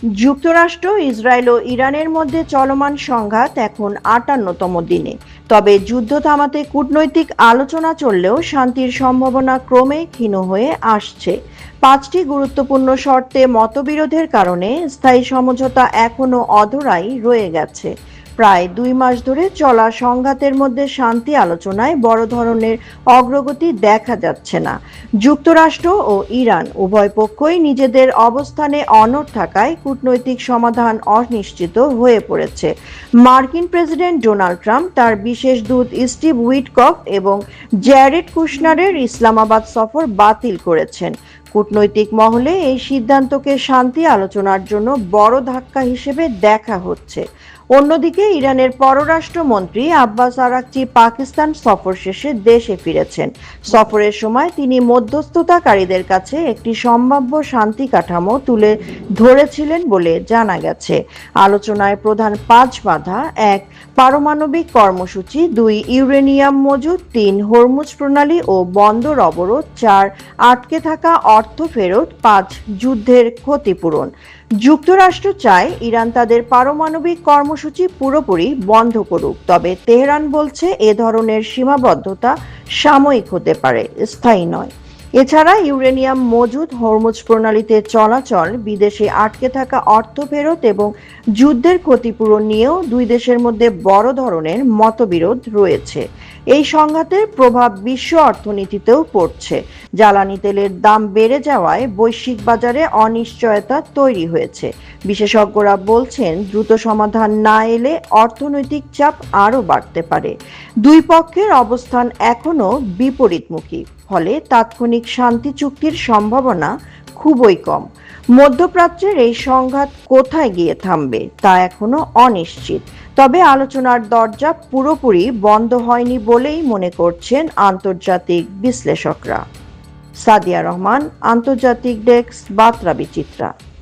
যুক্তরাষ্ট্র, ইসরায়েল ও ইরানের মধ্যে চলমান সংঘাত এখন ৫৮তম দিনে। তবে যুদ্ধ থামাতে কূটনৈতিক আলোচনা চললেও শান্তির সম্ভাবনা ক্রমেই ক্ষীণ হয়ে আসছে। ৫টি গুরুত্বপূর্ণ শর্তে মতবিরোধের কারণে স্থায়ী সমঝোতা এখনো অধরাই রয়ে গেছে। প্রায় ২ মাস ধরে চলা সংঘাতের মধ্যে শান্তি আলোচনায় বড় ধরনের অগ্রগতি দেখা যাচ্ছে না। যুক্তরাষ্ট্র ও ইরান উভয় পক্ষই নিজেদের অবস্থানে অনড় থাকায় কূটনৈতিক সমাধান অনিশ্চিত হয়ে পড়েছে। মার্কিন প্রেসিডেন্ট ডোনাল্ড ট্রাম্প তার বিশেষ দূত স্টিভ উইটকফ এবং জ্যারেড কুশনারের ইসলামাবাদ সফর বাতিল করেছেন। কূটনৈতিক মহলে এই সিদ্ধান্তকে শান্তি আলোচনার জন্য বড় ধাক্কা হিসেবে দেখা হচ্ছে। অন্যদিকে ইরানের পররাষ্ট্রমন্ত্রী আব্বাস আরাকচি পাকিস্তান সফর শেষে দেশে ফিরেছেন। সফরের সময় তিনি মধ্যস্থতাকারীদের কাছে একটি সম্ভাব্য শান্তি কাঠামো তুলে ধরেছিলেন বলে জানা গেছে। আলোচনায় প্রধান ৫ বাধা: ১. পারমাণবিক কর্মসূচি, ২. ইউরেনিয়াম মজুত, ৩. হরমুজ প্রণালী ও বন্দর অবরোধ, ৪. আটকে থাকা অর্থ ফেরত, ৫. যুদ্ধের ক্ষতিপূরণ। যুক্তরাষ্ট্র চায় ইরান তাদের পারমাণবিক কর্মসূচি পুরোপুরি বন্ধ করুক, তবে তেহরান বলছে এ ধরনের সীমাবদ্ধতা সাময়িক হতে পারে, স্থায়ী নয়। এছাড়া ইউরেনিয়াম মজুদ, হরমুজ প্রণালীতে চলাচল, বিদেশে আটকে থাকা অর্থ ফেরত এবং যুদ্ধের ক্ষতিপূরণ নিয়েও দুই দেশের মধ্যে বড় ধরনের মতবিরোধ রয়েছে। এই সংঘাতের প্রভাব বিশ্ব অর্থনীতিতেও পড়ছে। জ্বালানি তেলের দাম বেড়ে যাওয়ায় বৈশ্বিক বাজারে অনিশ্চয়তা তৈরি হয়েছে। বিশেষজ্ঞরা বলছেন, দ্রুত সমাধান না এলে অর্থনৈতিক চাপ আরও বাড়তে পারে। দুই পক্ষের অবস্থান এখনো বিপরীতমুখী, ফলে তাৎক্ষণিক শান্তি চুক্তির সম্ভাবনা খুবই কম। মধ্যপ্রাচ্যের এই সংঘাত কোথায় গিয়ে থামবে তা এখনো অনিশ্চিত। তবে আলোচনার দরজা পুরোপুরি বন্ধ হয়নি বলেই মনে করছেন আন্তর্জাতিক বিশ্লেষকরা। সাদিয়া রহমান, আন্তর্জাতিক ডেস্ক, বার্তা বিচিত্রা।